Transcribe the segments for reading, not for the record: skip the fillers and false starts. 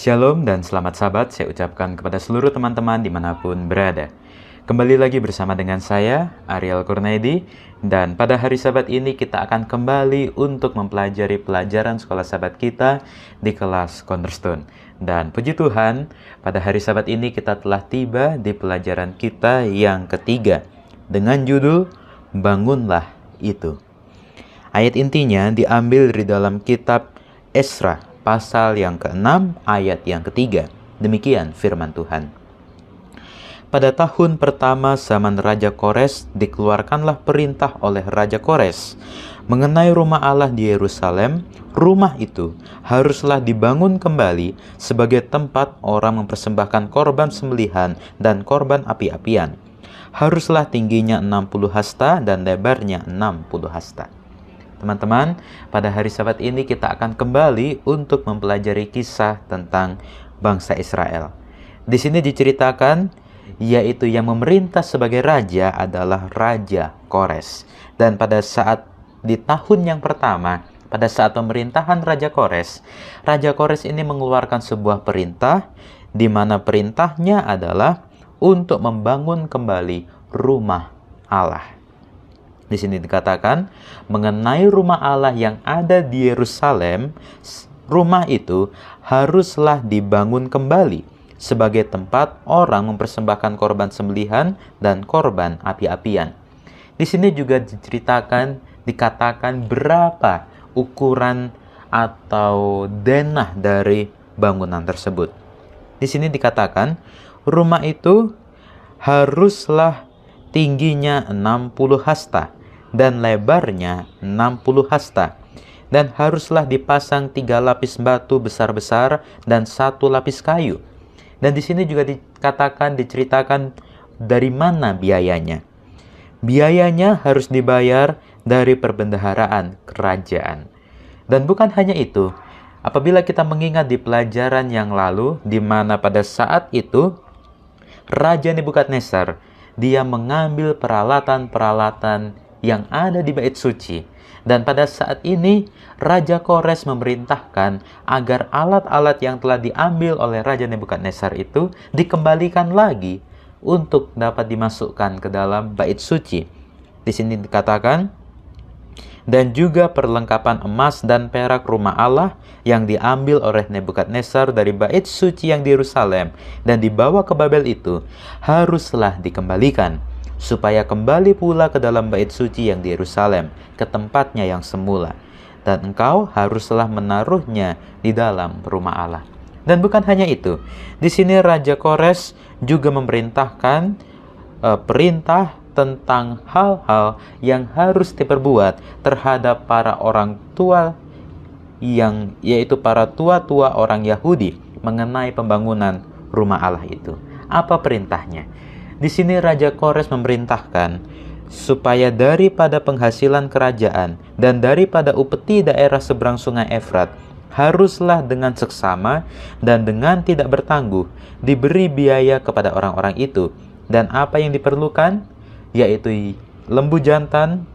Shalom dan selamat sahabat saya ucapkan kepada seluruh teman-teman dimanapun berada. Kembali lagi bersama dengan saya, Ariel Kurnaidi, dan pada hari Sabat ini kita akan kembali untuk mempelajari pelajaran sekolah Sabat kita di kelas Cornerstone. Dan puji Tuhan, pada hari Sabat ini kita telah tiba di pelajaran kita yang ketiga, dengan judul Bangunlah Itu. Ayat intinya diambil dari dalam kitab Esra, pasal yang ke-6, ayat yang ke-3. Demikian firman Tuhan. Pada tahun pertama zaman Raja Kores, dikeluarkanlah perintah oleh Raja Kores mengenai rumah Allah di Yerusalem. Rumah itu haruslah dibangun kembali sebagai tempat orang mempersembahkan korban sembelihan dan korban api-apian. Haruslah tingginya 60 hasta dan lebarnya 60 hasta. Teman-teman, pada hari Sabat ini kita akan kembali untuk mempelajari kisah tentang bangsa Israel. Di sini diceritakan, yaitu yang memerintah sebagai raja adalah Raja Kores. Dan pada saat di tahun yang pertama, pada saat pemerintahan Raja Kores ini mengeluarkan sebuah perintah, di mana perintahnya adalah untuk membangun kembali rumah Allah. Di sini dikatakan mengenai rumah Allah yang ada di Yerusalem, rumah itu haruslah dibangun kembali sebagai tempat orang mempersembahkan korban sembelihan dan korban api-apian. Di sini juga dikatakan berapa ukuran atau denah dari bangunan tersebut. Di sini dikatakan rumah itu haruslah tingginya 60 hasta dan lebarnya 60 hasta. Dan haruslah dipasang 3 lapis batu besar-besar dan 1 lapis kayu. Dan di sini juga diceritakan dari mana biayanya. Biayanya harus dibayar dari perbendaharaan kerajaan. Dan bukan hanya itu, apabila kita mengingat di pelajaran yang lalu, di mana pada saat itu Raja Nebukadnezar dia mengambil peralatan-peralatan yang ada di bait suci. Dan pada saat ini Raja Kores memerintahkan agar alat-alat yang telah diambil oleh Raja Nebukadnezar itu dikembalikan lagi untuk dapat dimasukkan ke dalam bait suci. Di sini dikatakan, dan juga perlengkapan emas dan perak rumah Allah yang diambil oleh Nebukadnezar dari bait suci yang di Yerusalem dan dibawa ke Babel itu haruslah dikembalikan, supaya kembali pula ke dalam bait suci yang di Yerusalem, ke tempatnya yang semula. Dan engkau haruslah menaruhnya di dalam rumah Allah. Dan bukan hanya itu, di sini Raja Kores juga memerintahkan perintah tentang hal-hal yang harus diperbuat terhadap para orang tua, yaitu para tua-tua orang Yahudi mengenai pembangunan rumah Allah itu. Apa perintahnya? Di sini Raja Kores memerintahkan supaya daripada penghasilan kerajaan dan daripada upeti daerah seberang sungai Efrat haruslah dengan seksama dan dengan tidak bertangguh diberi biaya kepada orang-orang itu. Dan apa yang diperlukan? Yaitu lembu jantan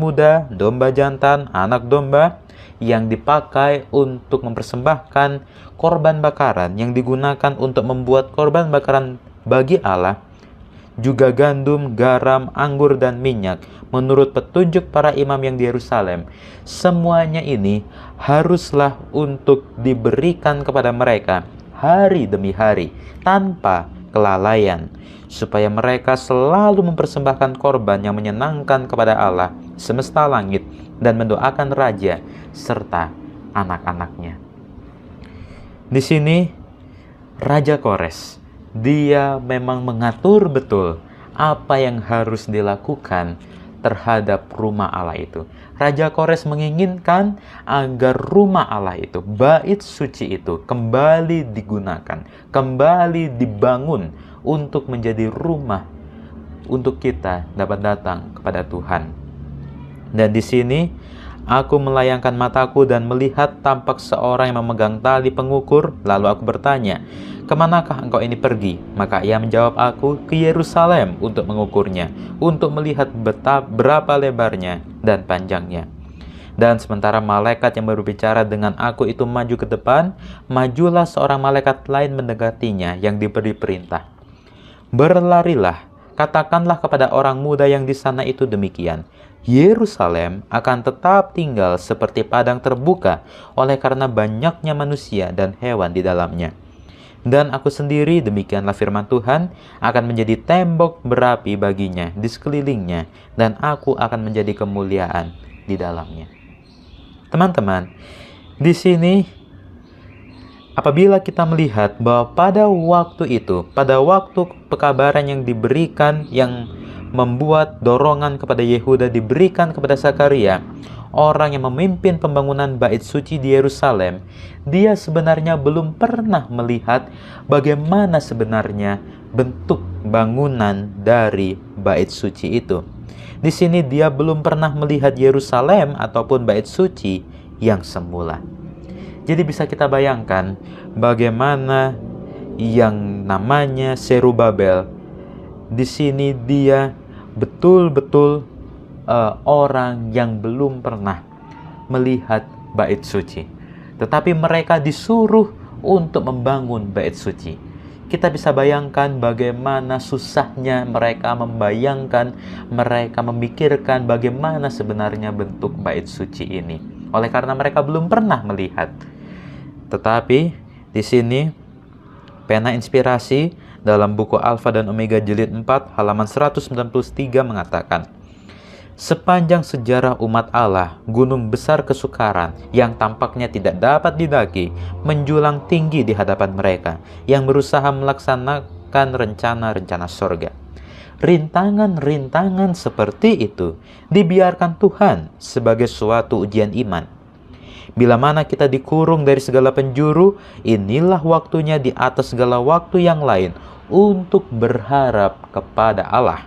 muda, domba jantan, anak domba yang dipakai untuk mempersembahkan korban bakaran yang digunakan untuk membuat korban bakaran bagi Allah, juga gandum, garam, anggur, dan minyak menurut petunjuk para imam yang di Yerusalem. Semuanya ini haruslah untuk diberikan kepada mereka hari demi hari tanpa kelalaian, supaya mereka selalu mempersembahkan korban yang menyenangkan kepada Allah semesta langit dan mendoakan raja serta anak-anaknya. Di sini Raja Kores dia memang mengatur betul apa yang harus dilakukan terhadap rumah Allah itu. Raja Kores menginginkan agar rumah Allah itu, bait suci itu kembali digunakan, kembali dibangun untuk menjadi rumah untuk kita dapat datang kepada Tuhan. Dan di sini aku melayangkan mataku dan melihat tampak seorang yang memegang tali pengukur. Lalu aku bertanya, kemanakah engkau ini pergi? Maka ia menjawab aku, ke Yerusalem untuk mengukurnya, untuk melihat berapa lebarnya dan panjangnya. Dan sementara malaikat yang berbicara dengan aku itu maju ke depan, majulah seorang malaikat lain mendekatinya yang diberi perintah. Berlarilah, katakanlah kepada orang muda yang di sana itu demikian. Yerusalem akan tetap tinggal seperti padang terbuka oleh karena banyaknya manusia dan hewan di dalamnya. Dan aku sendiri, demikianlah firman Tuhan, akan menjadi tembok berapi baginya di sekelilingnya, dan aku akan menjadi kemuliaan di dalamnya. Teman-teman, di sini apabila kita melihat bahwa pada waktu itu, pada waktu pekabaran yang diberikan, yang membuat dorongan kepada Yehuda diberikan kepada Zakaria, orang yang memimpin pembangunan bait suci di Yerusalem, dia sebenarnya belum pernah melihat bagaimana sebenarnya bentuk bangunan dari bait suci itu. Di sini dia belum pernah melihat Yerusalem ataupun bait suci yang semula. Jadi bisa kita bayangkan bagaimana yang namanya Zerubabel, di sini dia betul-betul orang yang belum pernah melihat bait suci. Tetapi mereka disuruh untuk membangun bait suci. Kita bisa bayangkan bagaimana susahnya mereka membayangkan, mereka memikirkan bagaimana sebenarnya bentuk bait suci ini. Oleh karena mereka belum pernah melihat. Tetapi di sini pena inspirasi dalam buku Alfa dan Omega jilid 4 halaman 193 mengatakan, sepanjang sejarah umat Allah, gunung besar kesukaran yang tampaknya tidak dapat didaki menjulang tinggi di hadapan mereka yang berusaha melaksanakan rencana-rencana sorga. Rintangan-rintangan seperti itu dibiarkan Tuhan sebagai suatu ujian iman. Bila mana kita dikurung dari segala penjuru, inilah waktunya di atas segala waktu yang lain untuk berharap kepada Allah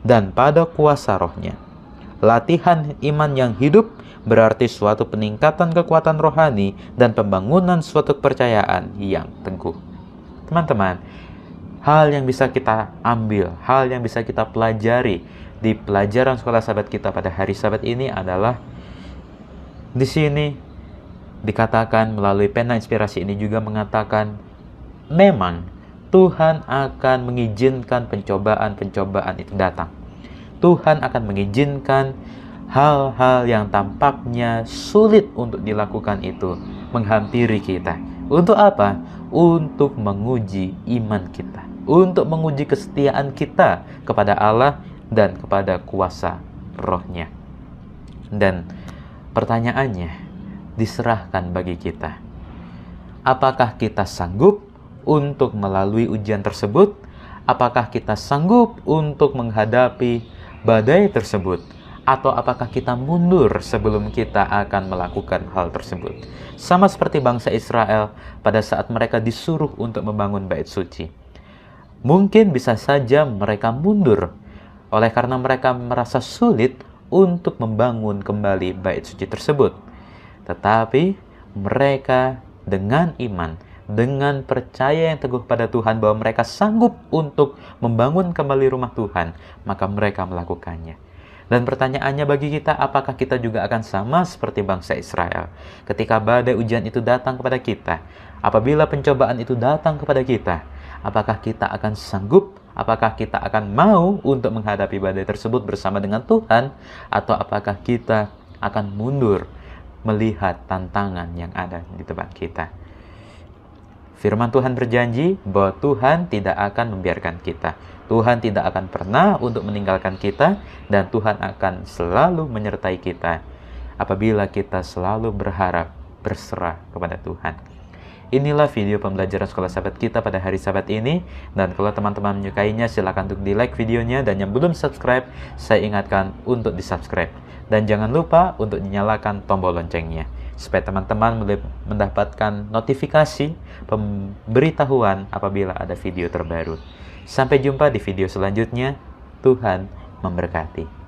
dan pada kuasa rohnya. Latihan iman yang hidup berarti suatu peningkatan kekuatan rohani dan pembangunan suatu kepercayaan yang teguh. Teman-teman, hal yang bisa kita ambil, hal yang bisa kita pelajari di pelajaran sekolah sahabat kita pada hari Sabat ini adalah di sini dikatakan melalui pena inspirasi ini juga mengatakan memang Tuhan akan mengizinkan pencobaan-pencobaan itu datang. Tuhan akan mengizinkan hal-hal yang tampaknya sulit untuk dilakukan itu menghampiri kita. Untuk apa? Untuk menguji iman kita. Untuk menguji kesetiaan kita kepada Allah dan kepada kuasa rohnya. Dan pertanyaannya diserahkan bagi kita. Apakah kita sanggup untuk melalui ujian tersebut? Apakah kita sanggup untuk menghadapi badai tersebut? Atau apakah kita mundur sebelum kita akan melakukan hal tersebut? Sama seperti bangsa Israel pada saat mereka disuruh untuk membangun bait suci. Mungkin bisa saja mereka mundur oleh karena mereka merasa sulit untuk membangun kembali bait suci tersebut. Tetapi mereka dengan iman, dengan percaya yang teguh pada Tuhan bahwa mereka sanggup untuk membangun kembali rumah Tuhan, maka mereka melakukannya. Dan pertanyaannya bagi kita, apakah kita juga akan sama seperti bangsa Israel? Ketika badai ujian itu datang kepada kita, apabila pencobaan itu datang kepada kita, apakah kita akan sanggup? Apakah kita akan mau untuk menghadapi badai tersebut bersama dengan Tuhan? Atau apakah kita akan mundur melihat tantangan yang ada di depan kita? Firman Tuhan berjanji bahwa Tuhan tidak akan membiarkan kita. Tuhan tidak akan pernah untuk meninggalkan kita, dan Tuhan akan selalu menyertai kita apabila kita selalu berharap berserah kepada Tuhan. Inilah video pembelajaran sekolah sahabat kita pada hari Sabat ini, dan kalau teman-teman menyukainya silahkan untuk di like videonya, dan yang belum subscribe saya ingatkan untuk di subscribe, dan jangan lupa untuk dinyalakan tombol loncengnya supaya teman-teman mendapatkan notifikasi pemberitahuan apabila ada video terbaru. Sampai jumpa di video selanjutnya. Tuhan memberkati.